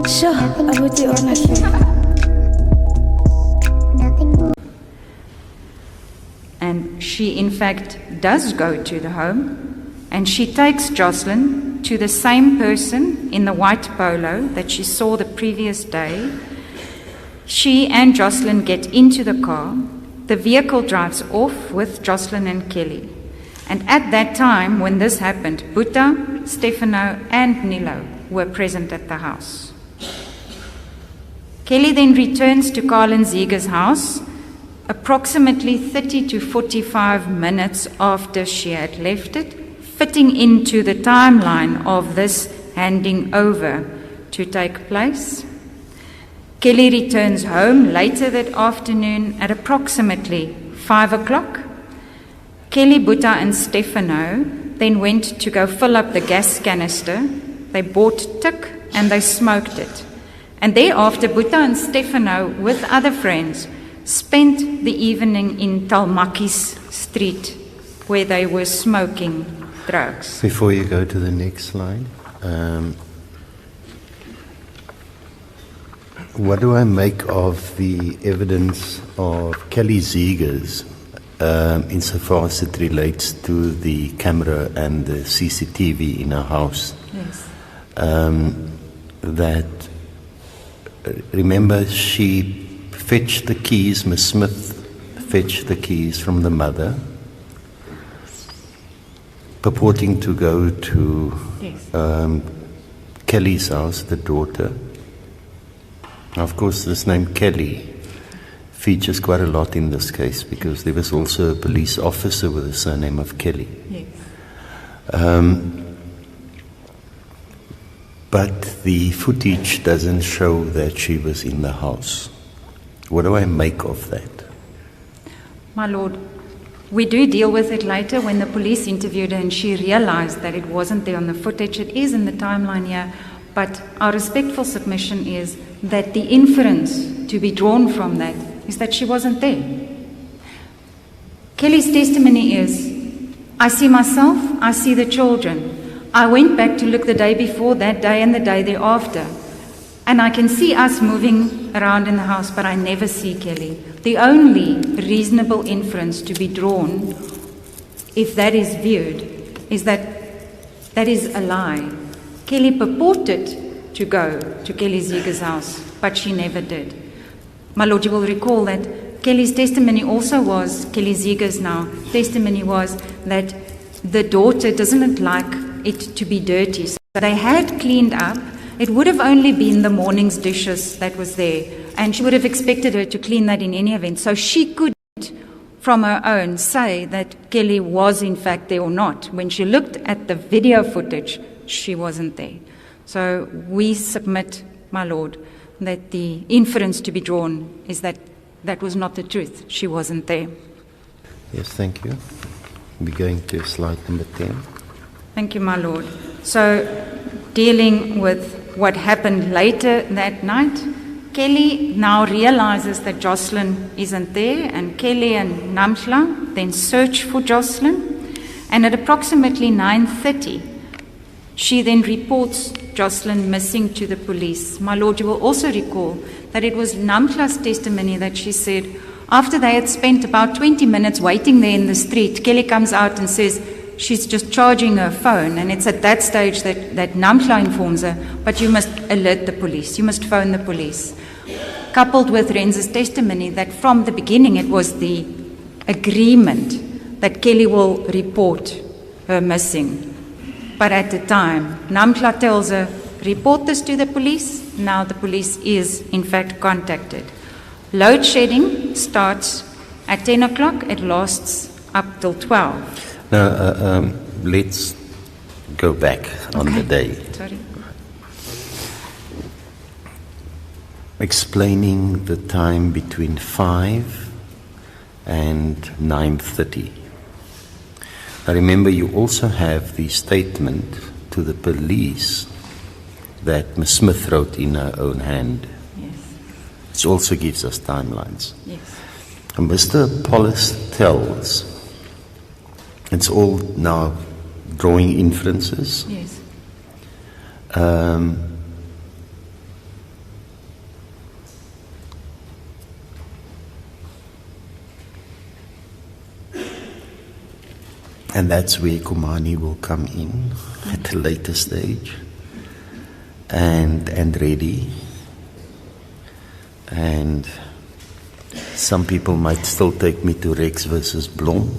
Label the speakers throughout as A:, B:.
A: Sure, abuti honestly.
B: And she, in fact, does go to the home, and she takes Jocelyn to the same person in the white polo that she saw the previous day. She and Jocelyn get into the car. The vehicle drives off with Jocelyn and Kelly. And at that time, when this happened, Boeta, Stefano, and Nilo were present at the house. Kelly then returns to Carlin Zieger's house approximately 30 to 45 minutes after she had left it, fitting into the timeline of this handing over to take place. Kelly returns home later that afternoon at approximately 5 o'clock. Kelly, Boeta, and Stefano then went to go fill up the gas canister. They bought tick and they smoked it. And thereafter, Boeta and Stefano, with other friends, spent the evening in Talmakis Street, where they were smoking drugs.
C: Before you go to the next slide, what do I make of the evidence of Kelly Ziegers insofar as it relates to the camera and the CCTV in her house?
B: Yes.
C: Remember, she fetched the keys, Miss Smith fetched the keys from the mother, purporting to go to
B: Yes.
C: Kelly's house, the daughter. Now, of course, this name Kelly features quite a lot in this case because there was also a police officer with the surname of Kelly.
B: Yes.
C: But the footage doesn't show that she was in the house. What do I make of that?
B: My Lord, we do deal with it later when the police interviewed her and she realized that it wasn't there on the footage. It is in the timeline here, but our respectful submission is that the inference to be drawn from that is that she wasn't there. Kelly's testimony is, I see myself, I see the children. I went back to look the day before, that day and the day thereafter, and I can see us moving around in the house, but I never see Kelly. The only reasonable inference to be drawn, if that is viewed, is that that is a lie. Kelly purported to go to Kelly Zieger's house, but she never did. My Lord, you will recall that Kelly's testimony also was, Kelly Zieger's now, testimony was that the daughter doesn't like it to be dirty. So they had cleaned up. It would have only been the morning's dishes that was there, and she would have expected her to clean that in any event. So she could, from her own, say that Kelly was in fact there or not. When she looked at the video footage, she wasn't there. So we submit, my Lord, that the inference to be drawn is that that was not the truth. She wasn't there.
C: Yes, thank you. We're going to slide number 10.
B: Thank you, my Lord. So, dealing with what happened later that night, Kelly now realizes that Jocelyn isn't there, and Kelly and Namhla then search for Jocelyn. And at approximately 9:30, she then reports Jocelyn missing to the police. My Lord, you will also recall that it was Namhla's testimony that she said, after they had spent about 20 minutes waiting there in the street, Kelly comes out and says, she's just charging her phone, and it's at that stage that Namhla informs her, but you must alert the police, you must phone the police. Coupled with Renz's testimony that from the beginning it was the agreement that Kelly will report her missing. But at the time, Namhla tells her, report this to the police. Now the police is in fact contacted. Load shedding starts at 10 o'clock, it lasts up till 12.
C: Now, let's go back on the day.
B: Sorry.
C: Explaining the time between 5 and 9:30. Now remember, you also have the statement to the police that Ms. Smith wrote in her own hand.
B: Yes.
C: It also gives us timelines.
B: Yes.
C: And Mr. Pollis tells, it's all now drawing inferences.
B: Yes.
C: And that's where Kumani will come in at a later stage. And ready. And some people might still take me to Rex versus Blom.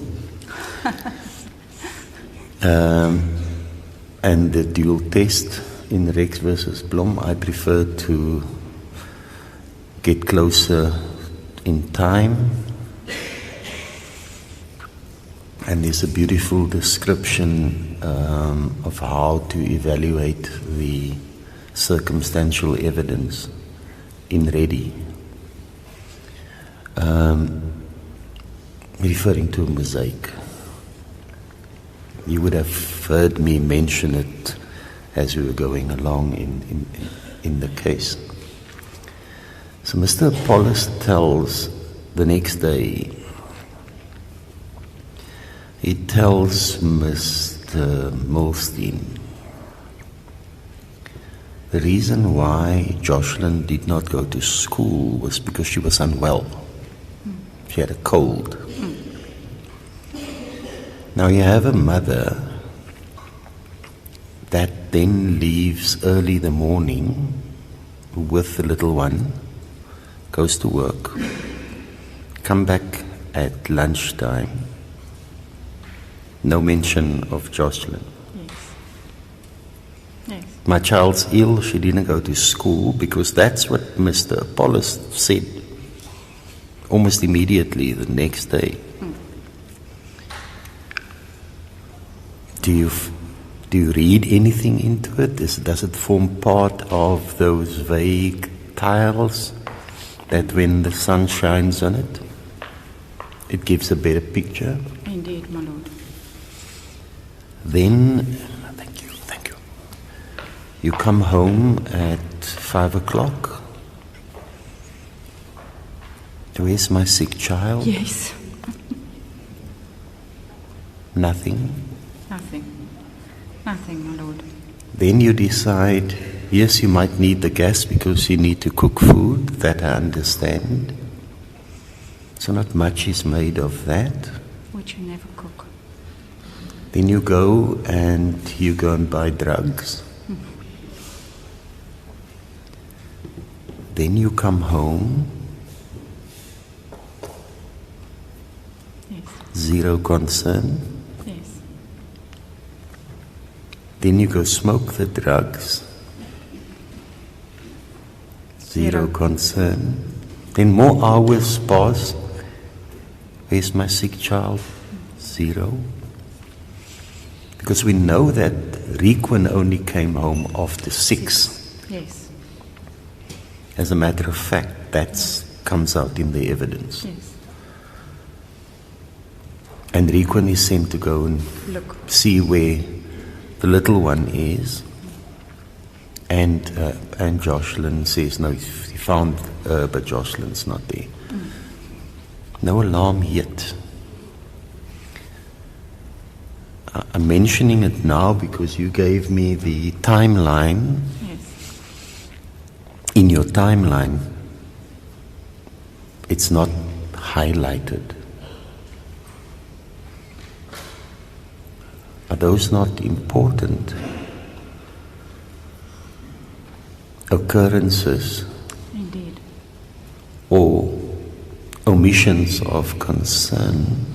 C: And the dual test in Rex versus Blom, I prefer to get closer in time. And there's a beautiful description of how to evaluate the circumstantial evidence in Ready. Referring to a mosaic. You would have heard me mention it as we were going along in the case. So Mr. Apollos tells the next day, he tells Mr. Milstein, the reason why Jocelyn did not go to school was because she was unwell. She had a cold. Now you have a mother that then leaves early the morning with the little one, goes to work, come back at lunchtime. No mention of Jocelyn.
B: Yes.
C: My child's ill, she didn't go to school, because that's what Mr. Apollos said almost immediately the next day. Do you read anything into it? Does it form part of those vague tiles that when the sun shines on it, it gives a better picture?
B: Indeed, my Lord.
C: Then, thank you. You come home at 5 o'clock. Where's my sick child?
B: Yes.
C: Nothing.
B: Nothing, my Lord.
C: Then you decide, yes, you might need the gas because you need to cook food. That I understand. So not much is made of that.
B: Which you never cook.
C: Then you go and buy drugs. Then you come home.
B: Yes.
C: Zero concern.
B: Yes.
C: Then you go smoke the drugs. Zero concern. Then more hours pass. Where's my sick child? Zero. Because we know that Requin only came home after 6.
B: Yes.
C: As a matter of fact, that comes out in the evidence.
B: Yes.
C: And Requin is sent to go and see where the little one is. And Jocelyn says, no, he found her, but Jocelyn's not there. No alarm yet. I'm mentioning it now because you gave me the timeline.
B: Yes.
C: In your timeline, it's not highlighted. Are those not important occurrences?
B: Indeed.
C: Or omissions of concern?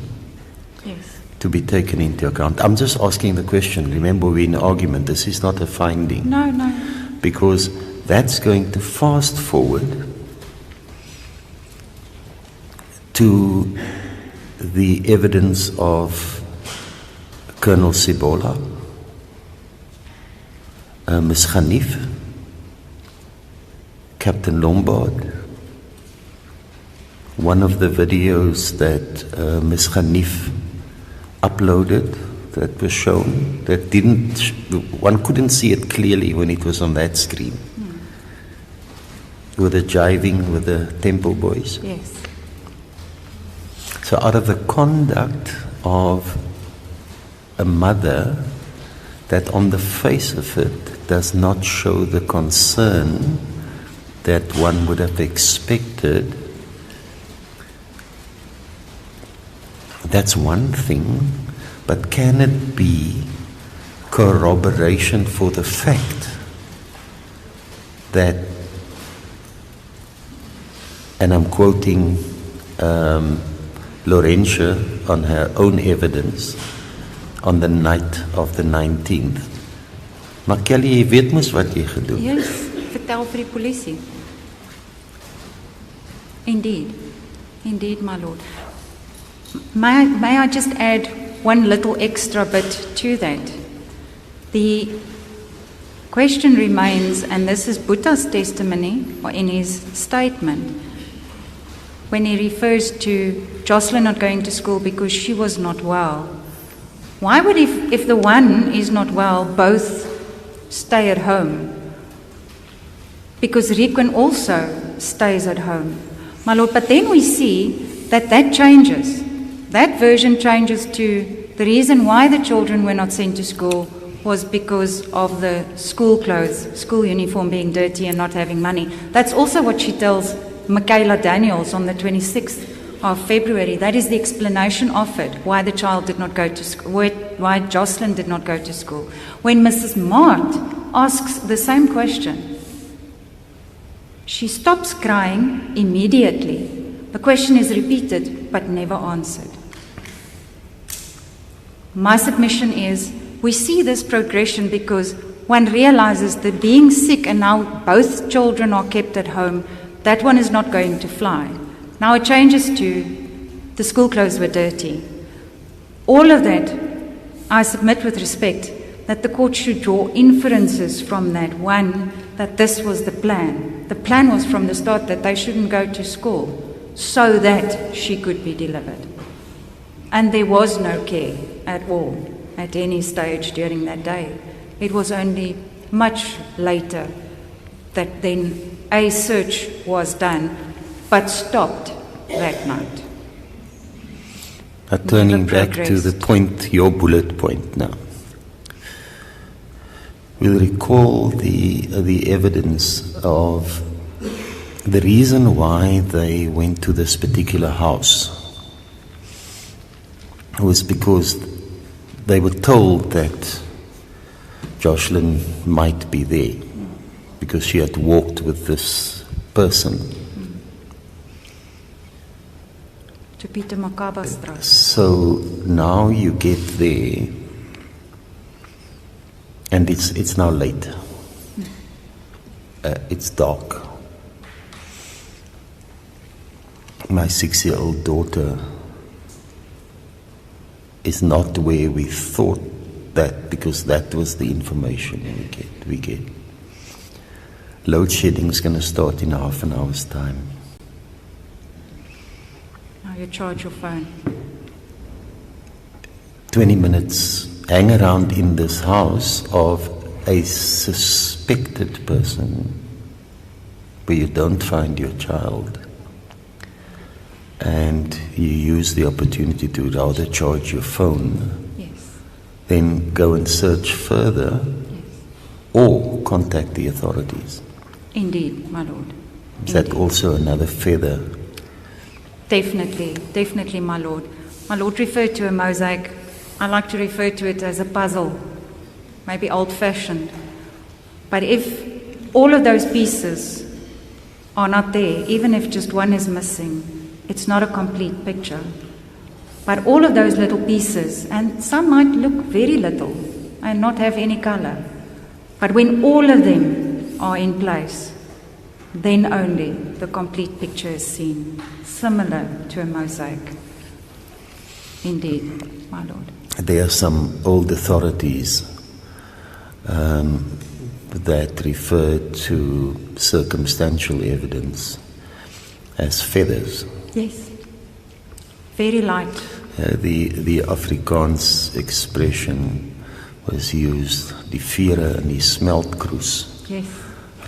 B: Yes.
C: To be taken into account. I'm just asking the question. Remember, we're in argument. This is not a finding.
B: No.
C: Because that's going to fast forward to the evidence of Colonel Sibola, Ms. Hanif, Captain Lombard. One of the videos that Ms. Hanif uploaded that was shown, that one couldn't see it clearly when it was on that screen. With the jiving with the temple boys.
B: Yes.
C: So out of the conduct of a mother that on the face of it does not show the concern that one would have expected, that's one thing. But can it be corroboration for the fact that, and I'm quoting Laurentia on her own evidence, on the night of the 19th. Maar Kelly, jy weet mos wat jy gedoen.
B: Yes, vertel vir die polisie. Indeed. Indeed, my lord. May I just add one little extra bit to that? The question remains, and this is Butta's testimony, or in his statement, when he refers to Jocelyn not going to school because she was not well. Why would, if the one is not well, both stay at home? Because Riquan also stays at home. My lord, but then we see that changes. That version changes to the reason why the children were not sent to school was because of the school clothes, school uniform being dirty and not having money. That's also what she tells Michaela Daniels on the 26th of February. That is the explanation offered why the child did not go to school, why Jocelyn did not go to school. When Mrs. Mart asks the same question, she stops crying immediately. The question is repeated but never answered. My submission is we see this progression because one realizes that being sick and now both children are kept at home, that one is not going to fly. Now it changes to the school clothes were dirty. All of that, I submit with respect, that the court should draw inferences from that. One, that this was the plan. The plan was from the start that they shouldn't go to school so that she could be delivered. And there was no care at all at any stage during that day. It was only much later that then a search was done, but stopped that night.
C: But turning back to the point, your bullet point now. We'll recall the evidence of the reason why they went to this particular house was because they were told that Jocelyn might be there because she had walked with this person.
B: To Peter Makabastraat.
C: So now you get there, and it's now late. It's dark. My 6-year-old daughter is not where we thought that, because that was the information we get. Load shedding is going to start in half an hour's time.
B: Now you charge your phone.
C: 20 minutes hang around in this house of a suspected person where you don't find your child, and you use the opportunity to rather charge your phone,
B: Yes.
C: then go and search further,
B: Yes.
C: or contact the authorities.
B: Indeed, my lord.
C: Is that
B: Indeed.
C: also another feather?
B: Definitely, my lord. My lord referred to a mosaic. I like to refer to it as a puzzle, maybe old-fashioned. But if all of those pieces are not there, even if just one is missing, it's not a complete picture. But all of those little pieces, and some might look very little and not have any color, but when all of them are in place, then only the complete picture is seen, similar to a mosaic. Indeed, my lord.
C: There are some old authorities that refer to circumstantial evidence as feathers.
B: Yes. Very light.
C: The Afrikaans expression was used, die vere in die smeltkroes
B: Yes.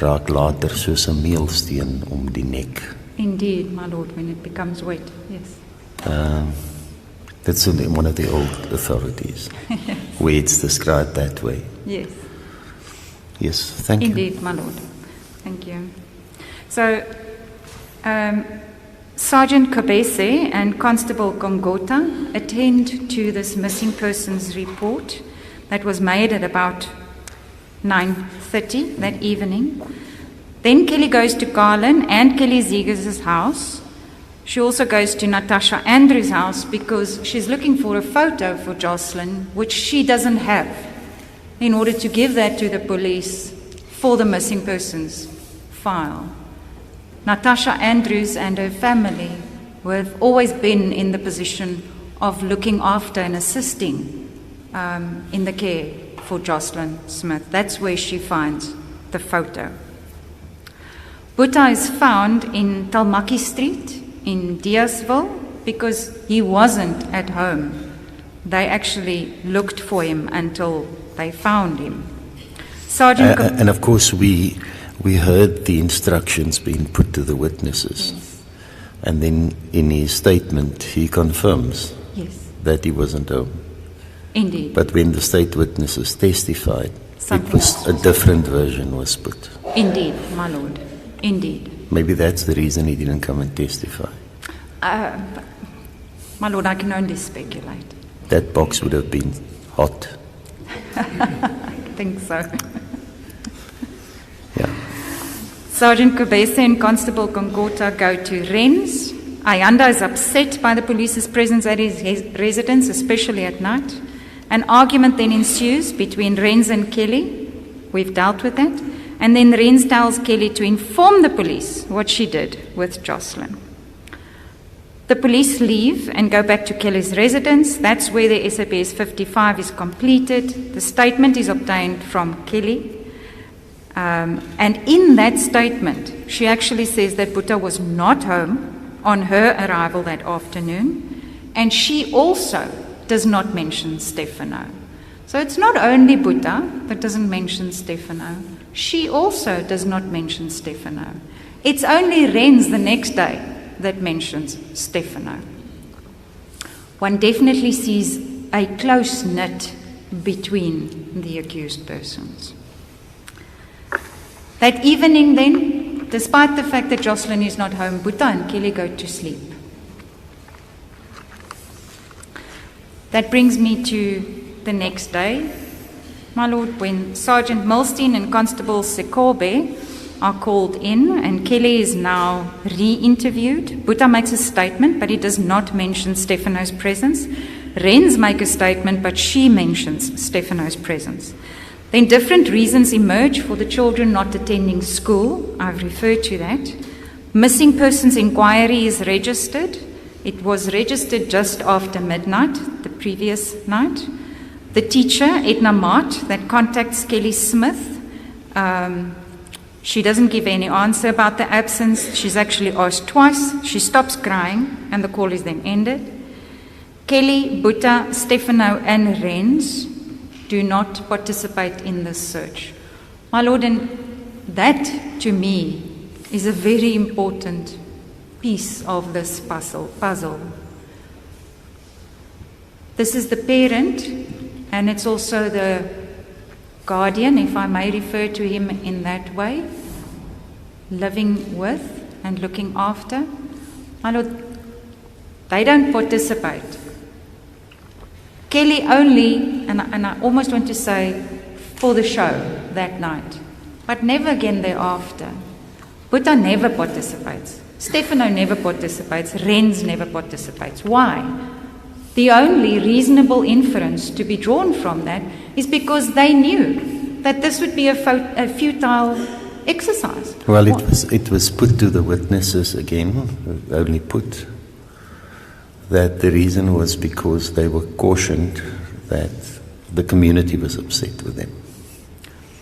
C: raak later soos 'n meelsteen om die nek.
B: Indeed, my lord, when it becomes wet. Yes.
C: That's one of the old authorities where it's described that way.
B: Yes.
C: Yes, thank you.
B: Indeed, my lord. Thank you. So, Sergeant Kobese and Constable Gongota attend to this missing persons report that was made at about 9:30 that evening. Then Kelly goes to Garland and Kelly Ziegers' house. She also goes to Natasha Andrews' house because she's looking for a photo for Jocelyn, which she doesn't have, in order to give that to the police for the missing persons file. Natasha Andrews and her family have always been in the position of looking after and assisting in the care for Jocelyn Smith. That's where she finds the photo. Boeta is found in Talmaki Street in Diasville because he wasn't at home. They actually looked for him until they found him. Sergeant
C: And of course we heard the instructions being put to the witnesses.
B: Yes.
C: And then in his statement he confirms
B: Yes,
C: that he wasn't home.
B: indeed.
C: But when the state witnesses testified,
B: Something
C: a different version was put.
B: Indeed, my lord. Indeed.
C: Maybe that's the reason he didn't come and testify.
B: My lord, I can only speculate.
C: That box would have been hot.
B: I think so.
C: Yeah.
B: Sergeant Kobese and Constable Gongota go to Ren's. Ayanda is upset by the police's presence at his residence, especially at night. An argument then ensues between Ren's and Kelly. We've dealt with that. And then Ren's tells Kelly to inform the police what she did with Jocelyn. The police leave and go back to Kelly's residence. That's where the SAPS 55 is completed. The statement is obtained from Kelly. And in that statement, she actually says that Boeta was not home on her arrival that afternoon. And she also does not mention Stefano. So it's not only Boeta that doesn't mention Stefano. She also does not mention Stefano. It's only Ren's the next day that mentions Stefano. One definitely sees a close knit between the accused persons. That evening then, despite the fact that Jocelyn is not home, Boeta and Kelly go to sleep. That brings me to the next day, my lord, when Sergeant Milstein and Constable Sekobe are called in and Kelly is now re-interviewed. Boeta makes a statement, but he does not mention Stefano's presence. Ren's make a statement, but she mentions Stefano's presence. Then different reasons emerge for the children not attending school. I've referred to that. Missing persons inquiry is registered. It was registered just after midnight, the previous night. The teacher, Edna Mart, that contacts Kelly Smith, she doesn't give any answer about the absence. She's actually asked twice. She stops crying, and the call is then ended. Kelly, Boeta, Stefano, and Ren's do not participate in this search. My lord, and that, to me, is a very important piece of this puzzle. This is the parent, and it's also the guardian, if I may refer to him in that way, living with and looking after. My lord, they don't participate. Kelly only, and I almost want to say, for the show that night, but never again thereafter. Boeta never participates. Stefano never participates. Ren's never participates. Why? The only reasonable inference to be drawn from that is because they knew that this would be a futile exercise.
C: Well, it was put to the witnesses again, only put, that the reason was because they were cautioned that the community was upset with them.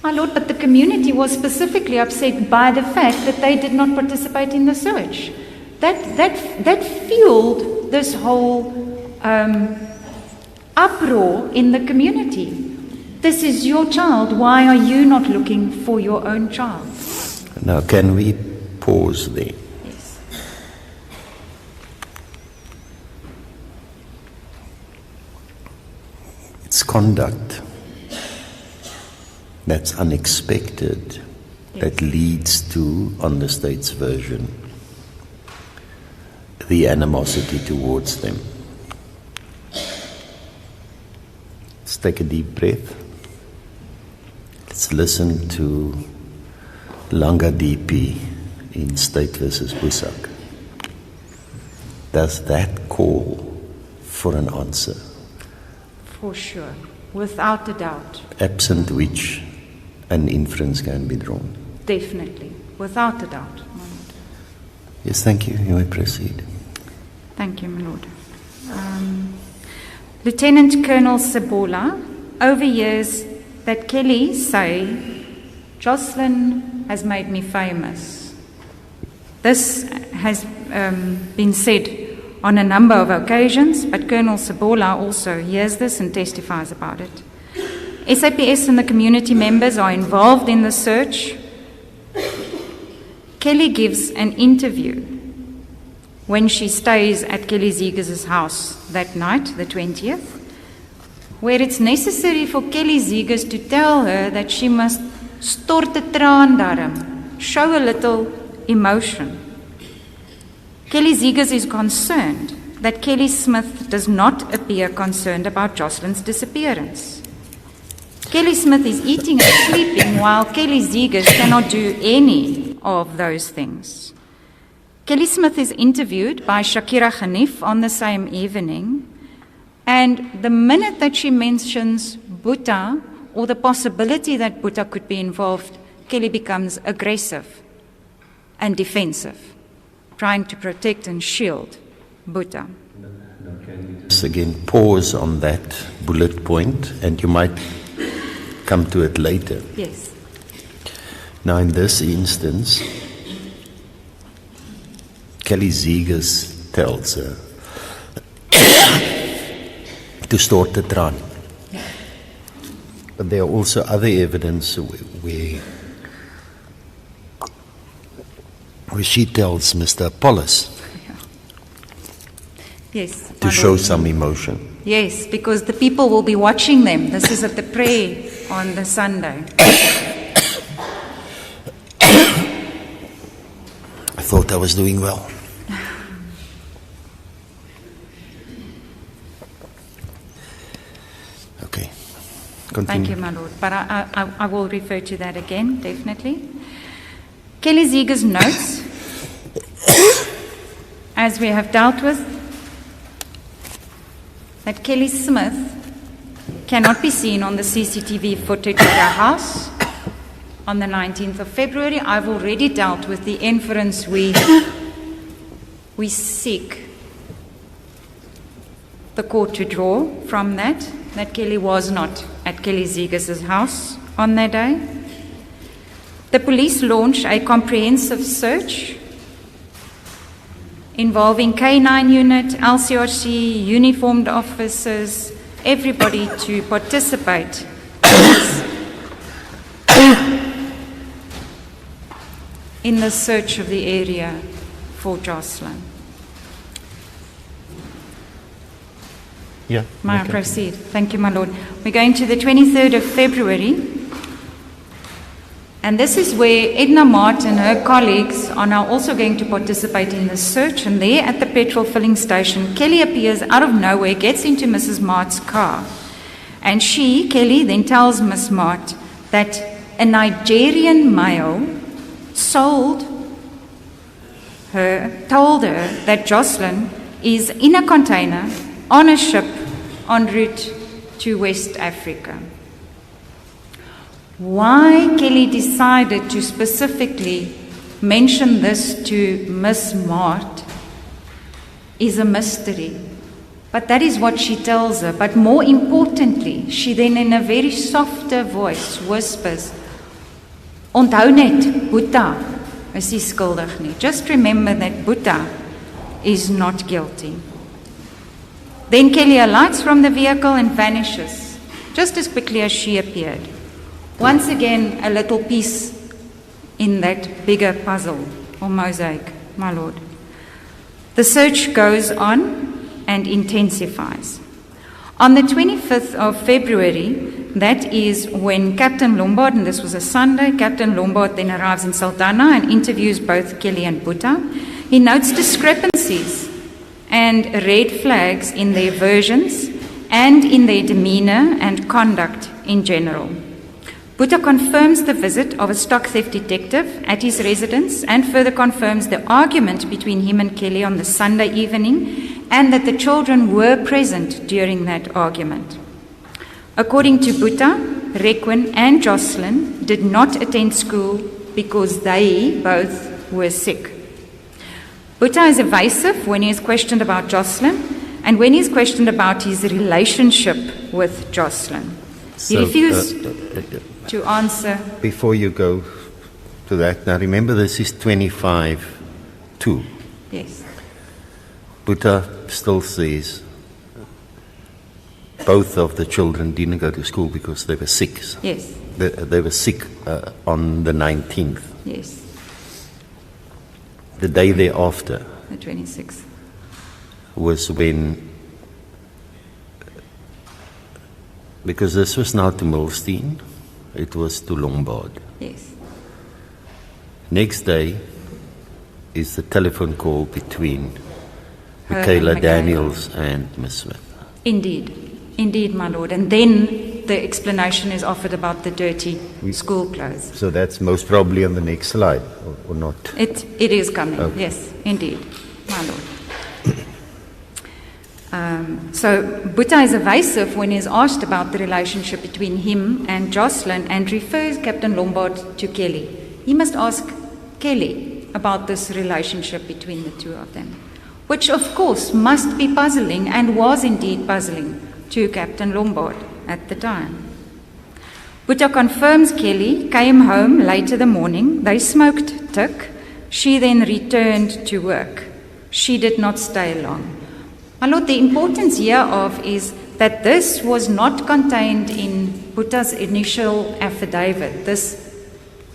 B: My lord, but the community was specifically upset by the fact that they did not participate in the search. That fueled this whole uproar in the community. This is your child. Why are you not looking for your own child?
C: Now, can we pause there?
B: Yes.
C: It's conduct that's unexpected, that leads to, on the state's version, the animosity towards them. Let's take a deep breath. Let's listen to Langa DP in State versus Busak. Does that call for an answer?
B: For sure, without a doubt.
C: Absent which an inference can be drawn.
B: Definitely, without a doubt, my Lord.
C: Yes, thank you. You may proceed.
B: Thank you, my Lord. Lieutenant Colonel Sebola overhears that Kelly say, Jocelyn has made me famous. This has been said on a number of occasions, but Colonel Sebola also hears this and testifies about it. SAPS and the community members are involved in the search. Kelly gives an interview when she stays at Kelly Ziegers' house that night, the 20th, where it's necessary for Kelly Ziegers to tell her that she must stort 'n traan darm, show a little emotion. Kelly Ziegers is concerned that Kelly Smith does not appear concerned about Jocelyn's disappearance. Kelly Smith is eating and sleeping while Kelly Ziegers cannot do any of those things. Kelly Smith is interviewed by Shakira Khanif on the same evening, and the minute that she mentions Boeta or the possibility that Boeta could be involved, Kelly becomes aggressive and defensive, trying to protect and shield Boeta.
C: Just again, pause on that bullet point, and you might come to it later.
B: Yes.
C: Now, in this instance, Kelly Ziegers tells her to stort the traan. But there are also other evidence where she tells Mr. Apollos
B: Yes.
C: to show some emotion.
B: Yes, because the people will be watching them. This is at the prayer on the Sunday.
C: I thought I was doing well. Okay. Continue.
B: Thank you, my Lord. But I will refer to that again, definitely. Kelly Ziegers notes, as we have dealt with, that Kelly Smith cannot be seen on the CCTV footage at our house on the 19th of February. I've already dealt with the inference we seek the court to draw from that Kelly was not at Kelly Ziegers' house on that day. The police launched a comprehensive search involving K9 unit, LCRC, uniformed officers, everybody to participate in the search of the area for Jocelyn.
C: Yeah.
B: May I
C: okay.
B: proceed? Thank you, my Lord. We're going to the 23rd of February, and this is where Edna Mart and her colleagues are now also going to participate in the search. And there at the petrol filling station, Kelly appears out of nowhere, gets into Mrs. Mart's car. And she, Kelly, then tells Miss Mart that a Nigerian male told her that Jocelyn is in a container on a ship en route to West Africa. Why Kelly decided to specifically mention this to Miss Mart is a mystery. But that is what she tells her. But more importantly, she then in a very softer voice whispers, "Onthou net, Boeta is nie skuldig nie. Just remember that Boeta is not guilty." Then Kelly alights from the vehicle and vanishes, just as quickly as she appeared. Once again, a little piece in that bigger puzzle or mosaic, my Lord. The search goes on and intensifies. On the 25th of February, that is when Captain Lombard, and this was a Sunday, Captain Lombard then arrives in Saldanha and interviews both Kelly and Boeta. He notes discrepancies and red flags in their versions and in their demeanor and conduct in general. Boeta confirms the visit of a stock theft detective at his residence and further confirms the argument between him and Kelly on the Sunday evening and that the children were present during that argument. According to Boeta, Requin and Jocelyn did not attend school because they both were sick. Boeta is evasive when he is questioned about Jocelyn and when he is questioned about his relationship with Jocelyn. He refused to answer.
C: Before you go to that, now remember this is 25-2.
B: Yes.
C: Boeta still says both of the children didn't go to school because they were sick.
B: Yes.
C: They were sick on the 19th.
B: Yes.
C: The day thereafter
B: The 26th.
C: was when, because this was not to Milstein, it was to Lombard.
B: Yes.
C: Next day is the telephone call between
B: Her and
C: Michaela
B: Michaela.
C: Daniels and Miss Smith.
B: Indeed, my lord. And then the explanation is offered about the dirty school clothes.
C: So that's most probably on the next slide, or not?
B: It is coming,
C: Okay.
B: yes, indeed, my lord. So Boeta is evasive when he is asked about the relationship between him and Jocelyn and refers Captain Lombard to Kelly. He must ask Kelly about this relationship between the two of them, which of course must be puzzling and was indeed puzzling to Captain Lombard at the time. Boeta confirms Kelly came home later the morning. They smoked tik. She then returned to work. She did not stay long. My lord, the importance hereof is that this was not contained in Boeta's initial affidavit, this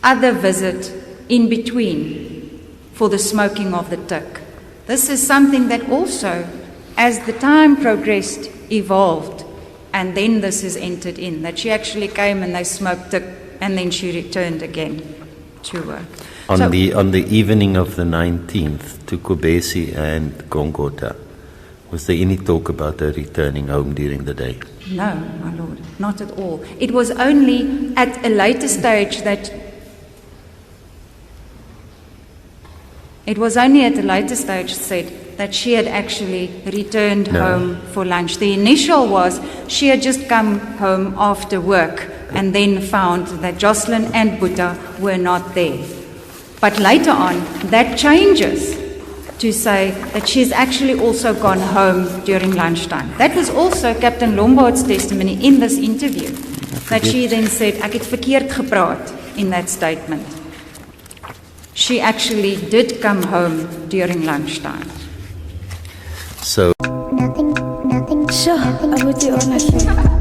B: other visit in between for the smoking of the tik. This is something that also, as the time progressed, evolved, and then this is entered in, that she actually came and they smoked tik, and then she returned again to work.
C: On the evening of the 19th to Kobesi and Gongota, was there any talk about her returning home during the day?
B: No, my lord, not at all. It was only at a later stage that said that she had actually returned home for lunch. The initial was she had just come home after work and then found that Jocelyn and Boeta were not there. But later on, that changes to say that she's actually also gone home during lunchtime. That was also Captain Lombard's testimony in this interview, that she then said, ek het verkeerd gepraat in that statement. She actually did come home during lunchtime.
C: So
A: Sure, I would do honestly.